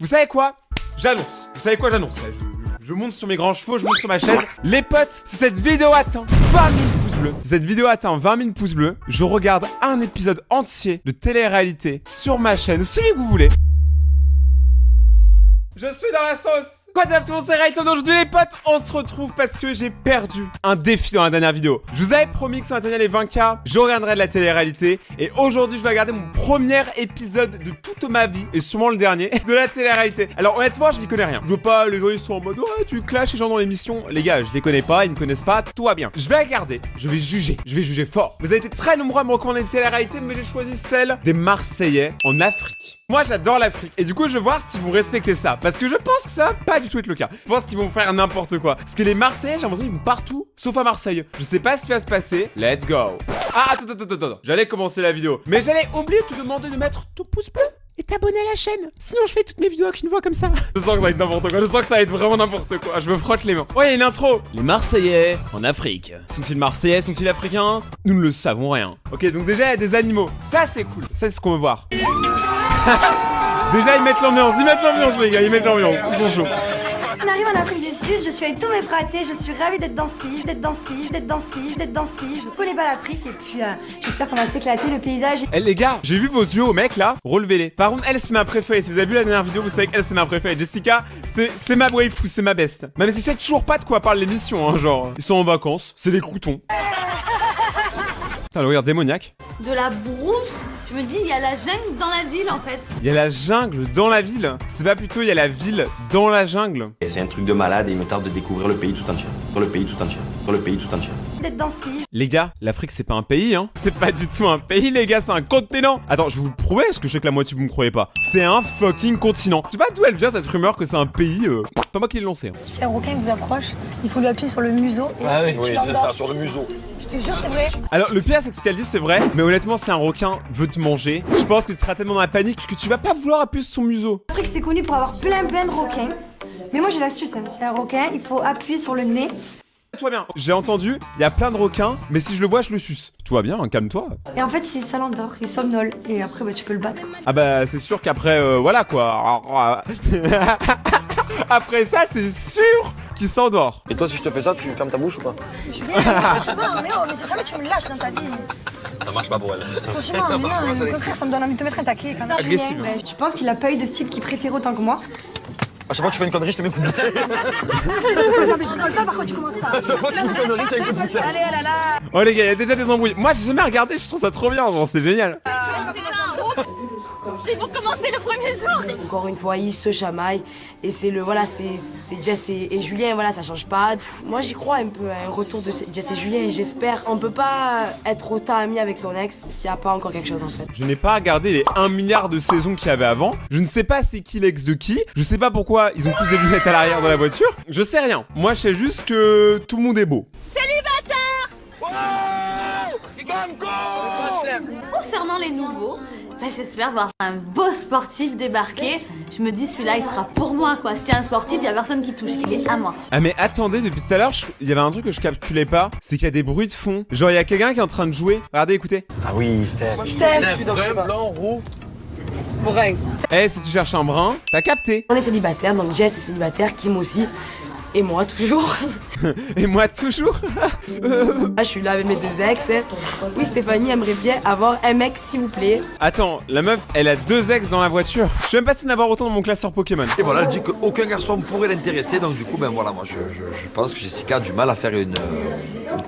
Vous savez quoi? J'annonce. Vous savez quoi, j'annonce? Je monte sur mes grands chevaux, je monte sur ma chaise. Les potes, si cette vidéo atteint 20 000 pouces bleus, si cette vidéo atteint 20 000 pouces bleus, je regarde un épisode entier de télé-réalité sur ma chaîne, celui que vous voulez. Je suis dans la sauce. Quoi de neuf, tout le monde, c'est Rayton. Aujourd'hui les potes, on se retrouve parce que j'ai perdu un défi dans la dernière vidéo. Je vous avais promis que si on atteignait les 20K, je regarderais de la télé-réalité. Et aujourd'hui, je vais regarder mon premier épisode de toute ma vie, et sûrement le dernier, de la télé-réalité. Alors honnêtement, je n'y connais rien. Je veux pas, les gens ils sont en mode ouais, tu clashes les gens dans l'émission. Les gars, je les connais pas, ils me connaissent pas, tout va bien. Je vais regarder, je vais juger fort. Vous avez été très nombreux à me recommander une télé-réalité, mais j'ai choisi celle des Marseillais en Afrique. Moi j'adore l'Afrique, et du coup je vais voir si vous respectez ça, parce que je pense que ça va pas du tout être le cas. Je pense qu'ils vont faire n'importe quoi. Parce que les Marseillais, j'ai l'impression qu'ils vont partout, sauf à Marseille. Je sais pas ce qui va se passer. Let's go. Ah, attends. J'allais commencer la vidéo, mais j'allais oublier de te demander de mettre ton pouce bleu et t'abonner à la chaîne. Sinon, je fais toutes mes vidéos avec une voix comme ça. Je sens que ça va être n'importe quoi. Je sens que ça va être vraiment n'importe quoi. Je me frotte les mains. Ouais, il y a une intro. Les Marseillais en Afrique. Sont-ils Marseillais? Sont-ils africains? Nous ne le savons rien. Ok, donc déjà, il y a des animaux. Ça, c'est cool. Ça, c'est ce qu'on veut voir. Déjà, ils mettent l'ambiance, les gars. Ils mettent l'ambiance. Ils sont chauds. On arrive en Afrique du Sud, je suis avec tous mes fratés, je suis ravie d'être dans ce pays, je connais pas l'Afrique et puis j'espère qu'on va s'éclater, le paysage. Eh les gars, j'ai vu vos yeux au mec là, relevez-les. Par contre, elle c'est ma préférée, si vous avez vu la dernière vidéo, vous savez qu'elle c'est ma préférée. Jessica, c'est ma waifu, c'est ma best. Mais je sais toujours pas de quoi parle l'émission, hein, genre. Ils sont en vacances, c'est des croutons. Putain, le regard démoniaque. De la brousse. Je me dis, il y a la jungle dans la ville en fait. Il y a la jungle dans la ville. C'est pas plutôt il y a la ville dans la jungle. Et c'est un truc de malade et il me tarde de découvrir le pays tout entier. D'être dans ce pays. Les gars, l'Afrique c'est pas un pays, hein. C'est pas du tout un pays, les gars, c'est un continent. Attends, je vais vous le prouver, parce que je sais que la moitié vous me croyez pas. C'est un fucking continent. Je sais pas d'où elle vient cette rumeur que c'est un pays. Pas moi qui l'ai lancé. Hein. Si un requin vous approche, il faut lui appuyer sur le museau. Et ah oui, c'est ça, sur le museau. Je te jure, c'est vrai. Alors, le pire, c'est que ce qu'elle dit, c'est vrai. Mais honnêtement, si un requin veut te manger, je pense que tu seras tellement dans la panique que tu vas pas vouloir appuyer sur son museau. L'Afrique c'est connu pour avoir plein de requins. Mais moi j'ai l'astuce, hein. Si un requin, il faut appuyer sur le nez. Toi bien. J'ai entendu, il y a plein de requins, mais si je le vois, je le suce. Tout va bien, hein, calme-toi. Et en fait, si ça l'endort, il somnole. Et après, bah, tu peux le battre. Ah bah, c'est sûr qu'après, voilà quoi. Après ça, c'est sûr qu'il s'endort. Et toi, si je te fais ça, tu fermes ta bouche ou pas? Je suis bien, franchement, mais oh, mais jamais tu me lâches dans ta vie. Ça marche pas pour elle. Franchement, mais non, au contraire, ça me donne envie de te mettre un taquet quand même. Agressive. Mais tu penses qu'il a pas eu de cible qu'il préfère autant que moi? À chaque fois que tu fais une connerie, je te mets coup de bouteille. Non, mais je rigole pas, par contre, tu commences pas. À chaque fois que tu fais une connerie, je te mets coup de bouteille. Allez, là là. Oh les gars, il y a déjà des embrouilles. Moi, j'ai jamais regardé, je trouve ça trop bien, genre, c'est génial. C'est pour commencer le premier jour. Encore une fois, ils se chamaillent et c'est le voilà, c'est Jess et Julien, voilà, ça change pas. Moi, j'y crois un peu à un retour de Jess et Julien et j'espère. On peut pas être autant amis avec son ex s'il y a pas encore quelque chose en fait. Je n'ai pas regardé les 1 milliard de saisons qu'il y avait avant. Je ne sais pas c'est qui l'ex de qui. Je sais pas pourquoi ils ont tous des lunettes à l'arrière dans la voiture. Je sais rien. Moi, je sais juste que tout le monde est beau. Célibataire. Wow, c'est Gamco. Concernant les nouveaux, là, j'espère voir un beau sportif débarquer. Je me dis, celui-là, il sera pour moi, quoi. Si y a un sportif, il y a personne qui touche, il est à moi. Ah mais attendez, depuis tout à l'heure, il y avait un truc que je calculais pas, c'est qu'il y a des bruits de fond. Genre il y a quelqu'un qui est en train de jouer. Regardez, écoutez. Ah oui, Steph. Blanc, roux. Eh, si tu cherches un brin, t'as capté. On est célibataire, donc Jess est célibataire, Kim aussi. Et moi toujours. Et moi toujours. Là, je suis là avec mes deux ex. Oui, Stéphanie aimerait bien avoir un mec, s'il vous plaît. Attends, la meuf, elle a 2 ex dans la voiture. Je suis même pas si d'en avoir autant dans mon classeur Pokémon. Et voilà, elle dit qu'aucun garçon pourrait l'intéresser, donc du coup, ben voilà, moi je pense que Jessica a du mal à faire une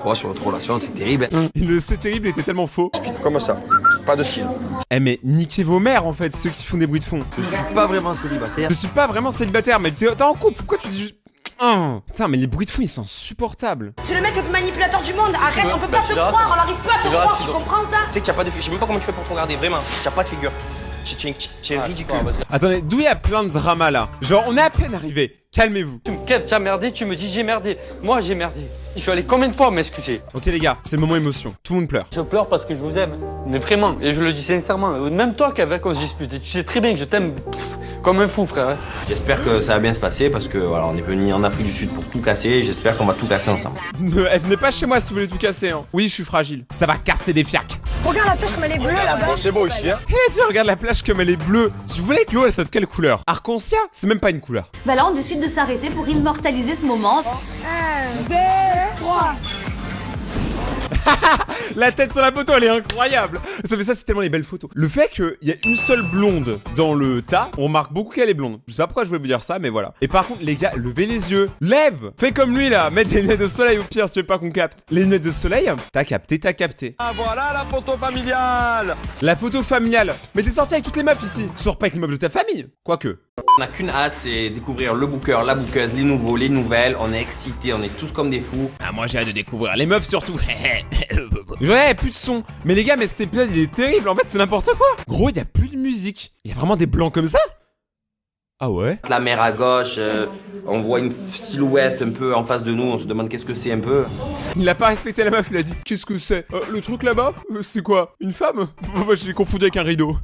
croix sur notre relation, c'est terrible. Le c'est terrible était tellement faux. Comme ça. Pas de style. Eh mais niquez vos mères en fait, ceux qui font des bruits de fond. Je suis pas vraiment célibataire. Je suis pas vraiment célibataire, mais t'es en couple, pourquoi tu dis juste... Putain, mais les bruits de fond ils sont insupportables. C'est le mec le plus manipulateur du monde, arrête, on peut pas te croire, on n'arrive pas à te croire, tu comprends ça? Tu sais que tu n'as pas de figure, je sais même pas comment tu fais pour te regarder, vraiment, tu n'as pas de figure. Tu es ridicule. Attendez, d'où il y a plein de drama là? Genre on est à peine arrivé, calmez-vous. Kev, tu as merdé, tu me dis j'ai merdé. Moi j'ai merdé. Je suis allé combien de fois m'excuser? Ok les gars, c'est le moment émotion, tout le monde pleure. Je pleure parce que je vous aime. Mais vraiment, et je le dis sincèrement. Même toi Kev, quand on se dispute, tu sais très bien que je t'aime. comme un fou, frère. J'espère que ça va bien se passer parce que voilà, on est venu en Afrique du Sud pour tout casser et j'espère qu'on va tout casser ensemble. Elle venez pas chez moi si vous voulez tout casser, hein. Oui, je suis fragile. Ça va casser des fiacs. Regarde la pêche comme elle est bleue là-bas. Bon, c'est beau ici, hein. Elle a dit, regarde la plage comme elle est bleue. Si vous voulez que l'eau, elle soit de quelle couleur? Arc-en-ciel? C'est même pas une couleur. Bah là, on décide de s'arrêter pour immortaliser ce moment. 1, 2, 3. La tête sur la photo, elle est incroyable. Ça fait ça, c'est tellement les belles photos. Le fait qu'il y a une seule blonde dans le tas, on remarque beaucoup qu'elle est blonde. Je sais pas pourquoi je voulais vous dire ça, mais voilà. Et par contre, les gars, levez les yeux. Lève. Fais comme lui, là. Mets des lunettes de soleil au pire, si tu veux pas qu'on capte. Les lunettes de soleil, t'as capté, t'as capté. Ah, voilà la photo familiale. La photo familiale. Mais t'es sorti avec toutes les meufs ici. Sors pas avec les meufs de ta famille. Quoique. On n'a qu'une hâte, c'est découvrir le booker, la bookeuse, les nouveaux, les nouvelles. On est excités, on est tous comme des fous. Ah, moi j'ai hâte de découvrir les meufs surtout. Ouais, plus de son. Mais les gars, mais cet épisode il est terrible. En fait, c'est n'importe quoi. Gros, il y a plus de musique. Il y a vraiment des blancs comme ça? Ah ouais? La mer à gauche, on voit une silhouette un peu en face de nous, on se demande qu'est-ce que c'est un peu. Il a pas respecté la meuf, il a dit qu'est-ce que c'est? Le truc là-bas? C'est quoi? Une femme? Moi je l'ai confondu avec un rideau.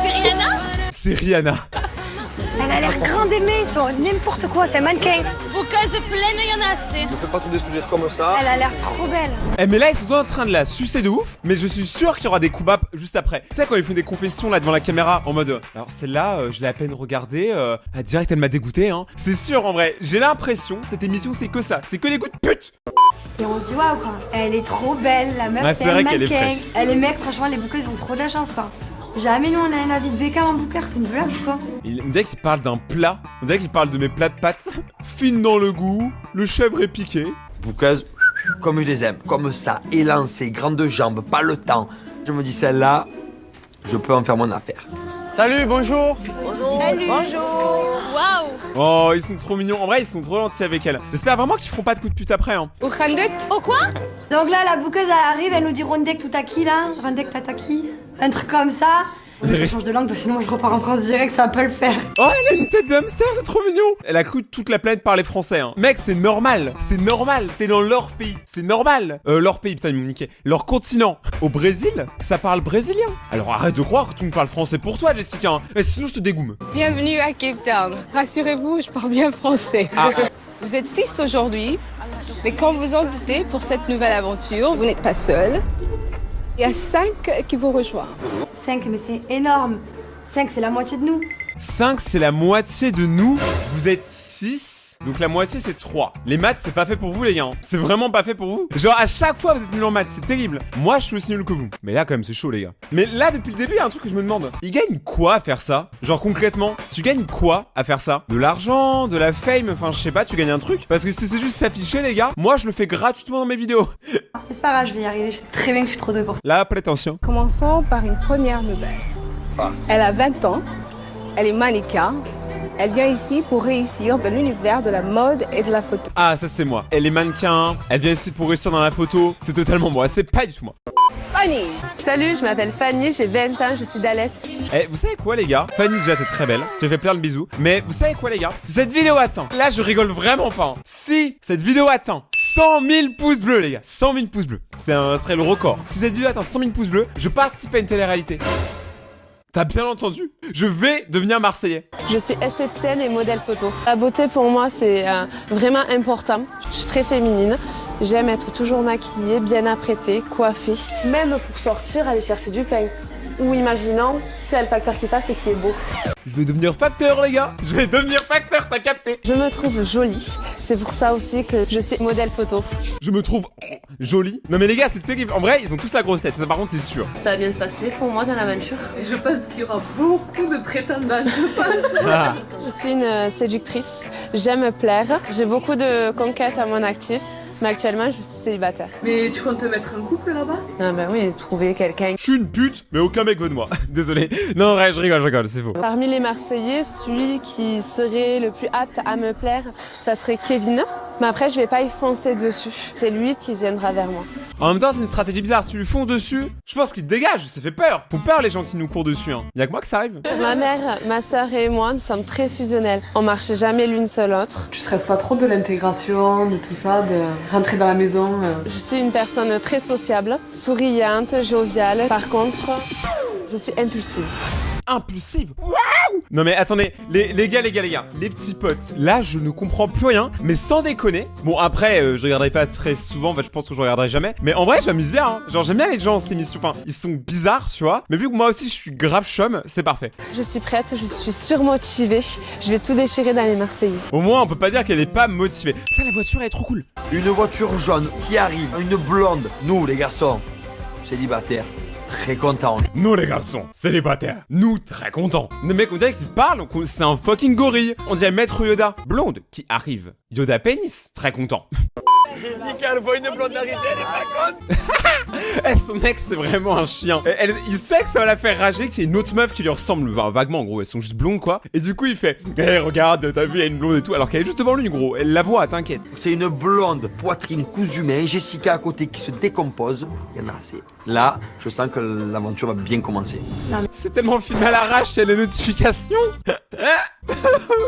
C'est Rihanna? C'est Rihanna. Elle a l'air grande aimée, ils sont n'importe quoi, c'est un mannequin. Bouqueuse pleine, il y en a assez. Ne fais pas tout des sourires comme ça. Elle a l'air trop belle. Eh mais là ils sont tous en train de la sucer de ouf. Mais je suis sûr qu'il y aura des coups bas juste après. Tu sais quand ils font des confessions là devant la caméra en mode alors celle-là je l'ai à peine regardée, direct elle m'a dégoûté hein. C'est sûr en vrai, j'ai l'impression cette émission c'est que ça, c'est que des coups de pute. Et on se dit waouh quoi. Elle est trop belle, la meuf Ouais, c'est c'est un vrai qu'elle est mannequin. fraîche. Les mecs franchement les bookers ils ont trop de la chance quoi. Jamais nous on a un avis de Beckham en booker, c'est une blague quoi. On dirait qu'il parle d'un plat, on dirait qu'il parle de mes plats de pâtes. Fine dans le goût, le chèvre est piqué. Bouqueuse, comme je les aime, comme ça, élancée, grandes jambes, pas le temps. Je me dis celle-là, je peux en faire mon affaire. Salut, bonjour. Waouh. Oh ils sont trop mignons, en vrai ils sont trop gentils avec elle. J'espère vraiment qu'ils feront pas de coups de pute après hein. Oh quoi? Donc là la bookeuse elle arrive, elle nous dit Rondek tout à qui là? Rondek tataki? Un truc comme ça. Je change de langue parce que sinon je repars en France direct, ça va pas le faire. Oh elle a une tête de hamster, c'est trop mignon. Elle a cru que toute la planète parlait français hein. Mec c'est normal, t'es dans leur pays, c'est normal. Leur pays, putain ils m'ont niqué. Leur continent. Au Brésil, ça parle brésilien. Alors arrête de croire que tout le monde parle français pour toi Jessica hein. Et sinon je te dégoume. Bienvenue à Cape Town. Rassurez-vous, je parle bien français. Ah. Vous êtes 6 aujourd'hui, mais comme vous en doutez, pour cette nouvelle aventure, vous n'êtes pas seul. Il y a 5 qui vous rejoignent. 5 mais c'est énorme. 5 c'est la moitié de nous. 5 c'est la moitié de nous. Vous êtes 6. Donc la moitié c'est 3. Les maths c'est pas fait pour vous les gars hein. C'est vraiment pas fait pour vous. Genre à chaque fois vous êtes nuls en maths, c'est terrible. Moi je suis aussi nul que vous. Mais là quand même c'est chaud les gars. Mais là depuis le début il y a un truc que je me demande. Ils gagnent quoi à faire ça? Genre concrètement, tu gagnes quoi à faire ça? De l'argent, de la fame, enfin je sais pas, tu gagnes un truc? Parce que si c'est juste s'afficher les gars, moi je le fais gratuitement dans mes vidéos. C'est pas grave, je vais y arriver, je sais très bien que je suis trop douée pour ça. La prétention. Commençons par une première nouvelle. Elle a 20 ans, elle est mannequin, elle vient ici pour réussir dans l'univers de la mode et de la photo. Ah ça c'est moi. Elle est mannequin, elle vient ici pour réussir dans la photo. C'est totalement moi, c'est pas du tout moi. Fanny. Salut, je m'appelle Fanny, j'ai 20 ans, je suis d'Alès. Eh, vous savez quoi les gars? Fanny déjà t'es très belle, je te fais plein de bisous. Mais vous savez quoi les gars? Si cette vidéo atteint, là je rigole vraiment pas hein. Si cette vidéo atteint 100 000 pouces bleus les gars, 100 000 pouces bleus, ce serait le record. Si cette vidéo atteint 100 000 pouces bleus, je participe à une télé-réalité. T'as bien entendu? Je vais devenir Marseillais. Je suis esthéticienne et modèle photo. La beauté pour moi c'est vraiment important. Je suis très féminine. J'aime être toujours maquillée, bien apprêtée, coiffée. Même pour sortir, aller chercher du pain. Ou imaginons, c'est le facteur qui passe et qui est beau. Je vais devenir facteur les gars. Je vais devenir facteur, t'as capté? Je me trouve jolie. C'est pour ça aussi que je suis modèle photo. Je me trouve jolie. Non mais les gars c'est terrible. En vrai ils ont tous la grosse tête, ça par contre c'est sûr. Ça va bien se passer pour moi dans l'aventure. Je pense qu'il y aura beaucoup de prétendants, je pense. Ah. Je suis une séductrice. J'aime plaire. J'ai beaucoup de conquêtes à mon actif. Mais actuellement, je suis célibataire. Mais tu comptes te mettre en couple là-bas? Ah bah oui, trouver quelqu'un. Je suis une pute, mais aucun mec veut de moi. Désolé. Non, en vrai, je rigole, c'est faux. Parmi les Marseillais, celui qui serait le plus apte à me plaire, ça serait Kevin. Mais après, je vais pas y foncer dessus. C'est lui qui viendra vers moi. En même temps, c'est une stratégie bizarre. Si tu lui fonces dessus, je pense qu'il te dégage. Ça fait peur. Font peur les gens qui nous courent dessus. Hein. Y'a que moi que ça arrive. Ma mère, ma soeur et moi, nous sommes très fusionnels. On marche jamais l'une seule l'autre. Tu stresses pas trop de l'intégration, de tout ça, de rentrer dans la maison? Je suis une personne très sociable, souriante, joviale. Par contre, je suis impulsive. impulsive. Waouh! Non mais attendez, les gars, les petits potes, là je ne comprends plus rien, mais sans déconner. Bon après, je regarderai pas très souvent, en fait je pense que je regarderai jamais. Mais en vrai, je m'amuse bien, hein. Genre j'aime bien les gens dans cette émission, enfin, ils sont bizarres, tu vois. Mais vu que moi aussi je suis grave chum, c'est parfait. Je suis prête, je suis surmotivée. Je vais tout déchirer dans les Marseillais. Au moins, on peut pas dire qu'elle est pas motivée. Ça, la voiture elle est trop cool. Une voiture jaune qui arrive, une blonde. Nous, les garçons, célibataires, très contents. Nous les garçons, célibataires, nous très contents. Le mec, on dirait qu'il parle, c'est un fucking gorille. On dirait Maître Yoda. Blonde qui arrive. Yoda pénis, très content. Jessica, elle voit une blonde arriver, elle est pas conne. Son ex, c'est vraiment un chien. Il sait que ça va la faire rager, qu'il y a une autre meuf qui lui ressemble vaguement, en gros. Elles sont juste blondes, quoi. Et du coup, il fait regarde, t'as vu, il y a une blonde et tout. Alors qu'elle est juste devant lui, gros. Elle la voit, t'inquiète. C'est une blonde, poitrine cousue main, Jessica à côté qui se décompose. Et là, là, je sens que l'aventure va bien commencer. C'est tellement filmé à l'arrache, il y a les notifications.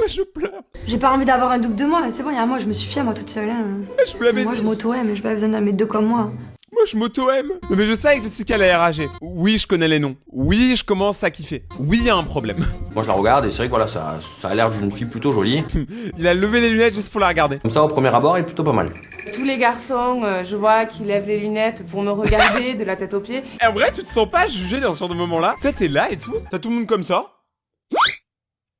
Je pleure. J'ai pas envie d'avoir un double de moi, c'est bon, il y a moi, je me suffis à moi toute seule. Hein. Je vous l'avais dit. Moi, je m'auto-aime, j'ai pas besoin d'en mettre deux comme moi. Moi, je m'auto-aime. Non, mais je savais que Jessica allait rager. Oui, je connais les noms. Oui, je commence à kiffer. Oui, il y a un problème. Moi je la regarde et c'est vrai que voilà, ça a l'air d'une fille plutôt jolie. Il a levé les lunettes juste pour la regarder. Comme ça au premier abord, elle est plutôt pas mal. Tous les garçons, je vois qu'ils lèvent les lunettes pour me regarder de la tête aux pieds. Et en vrai, tu te sens pas jugé dans ce genre de moment-là. Tu sais, t'es là et tout. T'as tout le monde comme ça.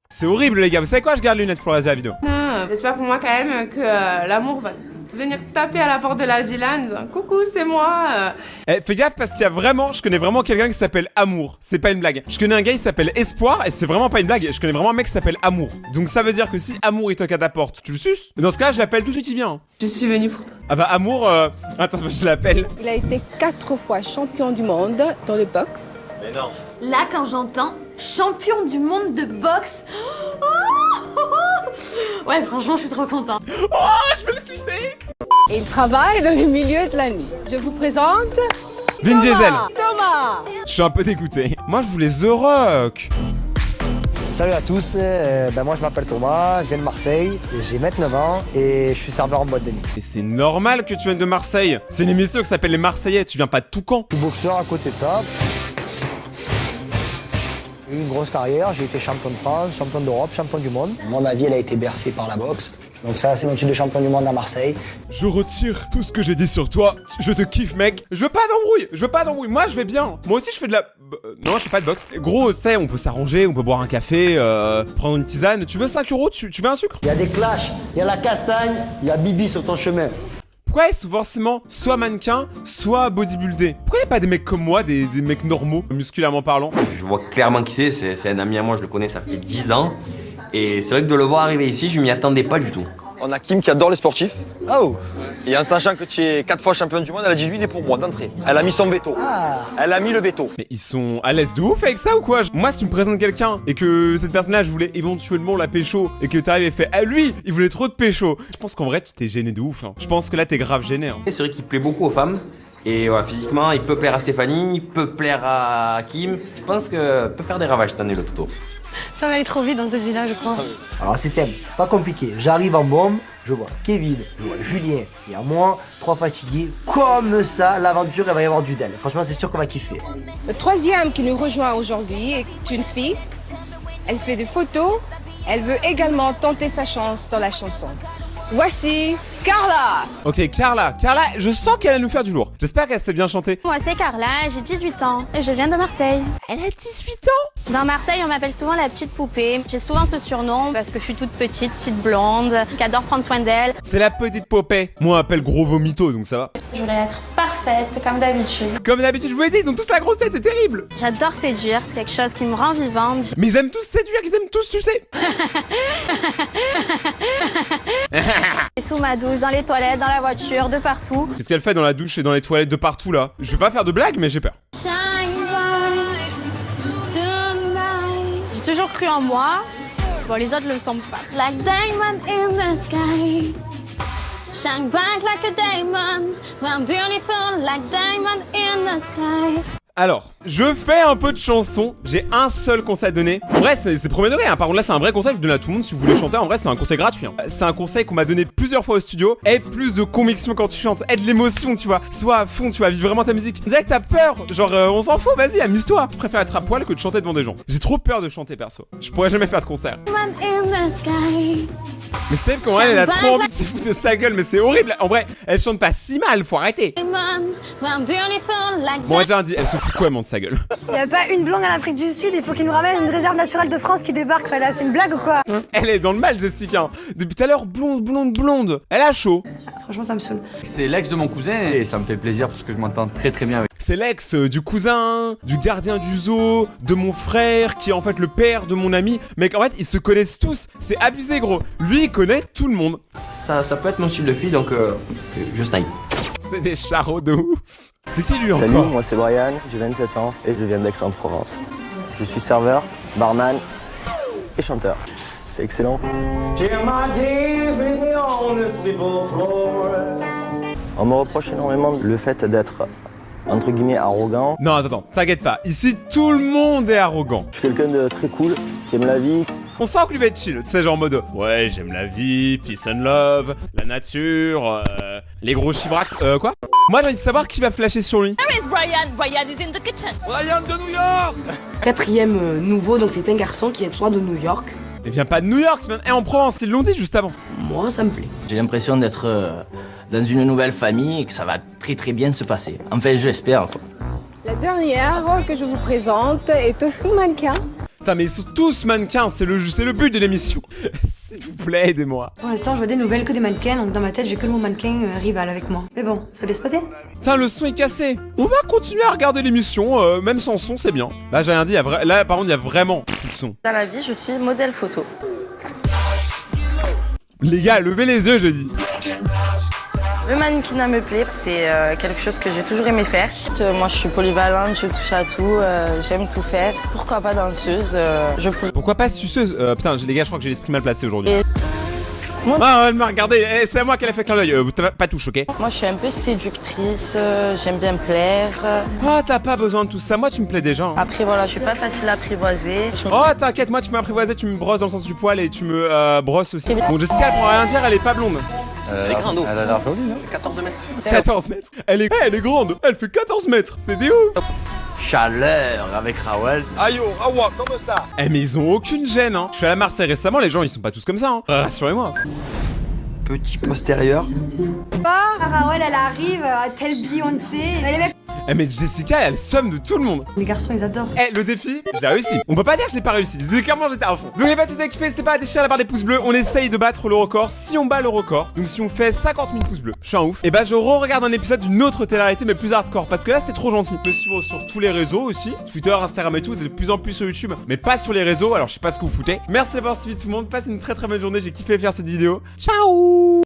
C'est horrible, les gars. Vous savez quoi? Je garde les lunettes pour le reste de la vidéo. Non, j'espère pour moi quand même que l'amour va venir taper à la porte de la villa en disant coucou, c'est moi. Fais gaffe parce qu'il y a vraiment, je connais vraiment quelqu'un qui s'appelle Amour. C'est pas une blague. Je connais un gars qui s'appelle Espoir et c'est vraiment pas une blague. Je connais vraiment un mec qui s'appelle Amour. Donc ça veut dire que si Amour il toque à ta porte, tu le suces. Mais dans ce cas, je l'appelle tout de suite, il vient. Je suis venue pour toi. Ah bah Amour, attends, je l'appelle. Il a été 4 fois champion du monde dans le boxe. Mais non. Là, quand j'entends champion du monde de boxe. Ouais, franchement, je suis trop contente. Oh, je vais le sucer. Et il travaille dans le milieu de la nuit. Je vous présente Vin Diesel. Thomas. Je suis un peu dégoûté. Moi, je voulais The Rock. Salut à tous, moi je m'appelle Thomas, je viens de Marseille, j'ai 29 ans et je suis serveur en boîte de nuit. Et c'est normal que tu viennes de Marseille. C'est une émission qui s'appelle Les Marseillais, tu viens pas de Toucan. Je suis boxeur à côté de ça. J'ai eu une grosse carrière, j'ai été champion de France, champion d'Europe, champion du monde. Moi, ma vie, elle a été bercée par la boxe. Donc ça, c'est mon titre de champion du monde à Marseille. Je retire tout ce que j'ai dit sur toi. Je te kiffe, mec. Je veux pas d'embrouille. Moi, je vais bien. Moi aussi, je fais de la... Non, je fais pas de boxe. Gros, tu sais, on peut s'arranger, on peut boire un café, prendre une tisane. Tu veux 5 €? Tu veux un sucre? Il y a des clashs, il y a la castagne, il y a Bibi sur ton chemin. Pourquoi est-ce forcément soit mannequin, soit bodybuildé? Pourquoi y a pas des mecs comme moi, des mecs normaux, musculairement parlant? Je vois clairement qui c'est un ami à moi, je le connais, ça fait 10 ans. Et c'est vrai que de le voir arriver ici, je m'y attendais pas du tout. On a Kim qui adore les sportifs. Oh. Et en sachant que tu es 4 fois champion du monde, elle a dit lui il est pour moi d'entrée. Elle a mis son veto. Elle a mis le veto. Mais ils sont à l'aise de ouf avec ça ou quoi? Moi si tu me présentes quelqu'un et que cette personne-là je voulais éventuellement la pécho et que t'arrives et fait ah lui il voulait trop de pécho. Je pense qu'en vrai tu t'es gêné de ouf. Hein. Je pense que là t'es grave gêné. Hein. C'est vrai qu'il plaît beaucoup aux femmes. Et voilà, physiquement, il peut plaire à Stéphanie, il peut plaire à Kim. Je pense que peut faire des ravages cette année le Toto. Ça va aller trop vite dans cette villa, je crois. Alors c'est simple, pas compliqué. J'arrive en bombe, je vois Kevin, je vois Julien et à moi, 3 fatigués. Comme ça, l'aventure, elle va y avoir du del. Franchement, c'est sûr qu'on va kiffer. Le troisième qui nous rejoint aujourd'hui est une fille. Elle fait des photos. Elle veut également tenter sa chance dans la chanson. Voici Carla. Ok, Carla, je sens qu'elle va nous faire du lourd. J'espère qu'elle sait bien chanter. Moi c'est Carla, j'ai 18 ans et je viens de Marseille. Elle a 18 ans? Dans Marseille, on m'appelle souvent la petite poupée. J'ai souvent ce surnom parce que je suis toute petite blonde, qui adore prendre soin d'elle. C'est la petite poupée. Moi, on m'appelle gros vomito, donc ça va. Je voulais être parfaite, comme d'habitude. Comme d'habitude, je vous l'ai dit, ils ont tous la grosse tête, c'est terrible. J'adore séduire, c'est quelque chose qui me rend vivante. Mais ils aiment tous séduire, ils aiment tous sucer. Et sous ma douche, dans les toilettes, dans la voiture, de partout. Qu'est-ce qu'elle fait dans la douche et dans les toilettes de partout là? Je vais pas faire de blagues, mais j'ai peur. J'ai toujours cru en moi. Bon, les autres le sont pas. Like diamond in the sky. Shine bright like a diamond. I'm beautiful like diamond in the sky. Alors, je fais un peu de chansons. J'ai un seul conseil à donner. En vrai, c'est premier degré. Hein. Par contre, là, c'est un vrai conseil. Je donne à tout le monde. Si vous voulez chanter, en vrai, c'est un conseil gratuit. Hein. C'est un conseil qu'on m'a donné plusieurs fois au studio. Aie plus de conviction quand tu chantes. Aie de l'émotion, tu vois. Sois à fond, tu vois. Vive vraiment ta musique. On dirait que t'as peur. Genre, on s'en fout. Vas-y, amuse-toi. Je préfère être à poil que de chanter devant des gens. J'ai trop peur de chanter, perso. Je pourrais jamais faire de concert. Mais Steph, comment elle a trop envie de se foutre de sa gueule, mais c'est horrible. En vrai, elle chante pas si mal, faut arrêter. Bon, déjà dit, elle se fout quoi, de sa gueule? Y a pas une blonde en Afrique du Sud, il faut qu'il nous ramène une réserve naturelle de France qui débarque. Là, c'est une blague ou quoi? Elle est dans le mal, Jessica. Depuis tout à l'heure, blonde. Elle a chaud. Franchement, ça me saoule. C'est l'ex de mon cousin et ça me fait plaisir parce que je m'entends très bien avec. C'est l'ex du cousin, du gardien du zoo, de mon frère, qui est en fait le père de mon ami. Mais en fait, ils se connaissent tous. C'est abusé, gros. Lui, il connaît tout le monde. Ça peut être mon style de fille, donc je style. C'est des charros de ouf. C'est qui lui encore? Salut, moi c'est Brian, j'ai 27 ans et je viens d'Aix-en-Provence. Je suis serveur, barman et chanteur. C'est excellent. On me reproche énormément le fait d'être entre guillemets arrogant. Non, attends, t'inquiète pas. Ici, tout le monde est arrogant. Je suis quelqu'un de très cool, qui aime la vie. On sent que lui va être chill, tu sais, genre en mode ouais, j'aime la vie, peace and love, la nature, les gros chibrax, quoi? Moi j'ai envie de savoir qui va flasher sur lui. Where is Brian? Brian is in the kitchen. Brian de New York. Quatrième nouveau, donc c'est un garçon qui est droit de New York. Il vient pas de New York, il vient en Provence, ils l'ont dit juste avant. Moi, ça me plaît. J'ai l'impression d'être dans une nouvelle famille et que ça va très bien se passer. Enfin, je l'espère. La dernière que je vous présente est aussi mannequin. Putain, mais ils sont tous mannequins, c'est le but de l'émission. S'il vous plaît, aidez-moi. Pour l'instant, je vois des nouvelles que des mannequins, donc dans ma tête, j'ai que le mot mannequin rival avec moi. Mais bon, ça va se passer. Putain, le son est cassé. On va continuer à regarder l'émission, même sans son, c'est bien. Là, j'ai rien dit, là, par contre, il y a vraiment plus de son. Dans la vie, je suis modèle photo. Les gars, levez les yeux, j'ai dit. Le mannequinat me plaît, c'est quelque chose que j'ai toujours aimé faire. Moi, je suis polyvalente, je touche à tout, j'aime tout faire. Pourquoi pas danseuse, Pourquoi pas suceuse? Putain, les gars, je crois que j'ai l'esprit mal placé aujourd'hui. Ah, elle m'a regardé, c'est à moi qu'elle a fait clin d'œil, pas touche, ok? Moi, je suis un peu séductrice, j'aime bien plaire. Oh, t'as pas besoin de tout ça, moi tu me plais déjà. Hein. Après, voilà, je suis pas facile à apprivoiser. Oh, t'inquiète, moi tu peux m'apprivoiser, tu me brosses dans le sens du poil et tu me brosses aussi. Bon, Jessica, elle pourra rien dire, elle est pas blonde. Elle est grande, elle a l'air jolie, non? 14 mètres. 14 mètres? Elle est grande, elle fait 14 mètres, c'est des ouf. Chaleur avec Raoul. Aïe, awa, comme ça. Eh mais ils ont aucune gêne, hein. Je suis allé à Marseille récemment, les gens ils sont pas tous comme ça, hein. Rassurez-moi. Petit postérieur. Raoul, elle arrive à tel Beyoncé. Mais les mecs. Eh mais Jessica, elle somme de tout le monde. Les garçons, ils adorent. Eh, le défi, je l'ai réussi. On peut pas dire que je l'ai pas réussi. Clairement, j'étais à fond. Donc les potes, si vous avez kiffé, n'hésitez pas à déchirer la barre des pouces bleus. On essaye de battre le record. Si on bat le record, donc si on fait 50 000 pouces bleus, je suis un ouf. Et bah, je re-regarde un épisode d'une autre télé-réalité, mais plus hardcore. Parce que là, c'est trop gentil. Vous pouvez suivre sur tous les réseaux aussi. Twitter, Instagram et tout. Vous êtes de plus en plus sur YouTube, mais pas sur les réseaux. Alors, je sais pas ce que vous foutez. Merci d'avoir suivi tout le monde. Passez une très bonne journée. J'ai kiffé faire cette vidéo. Ciao!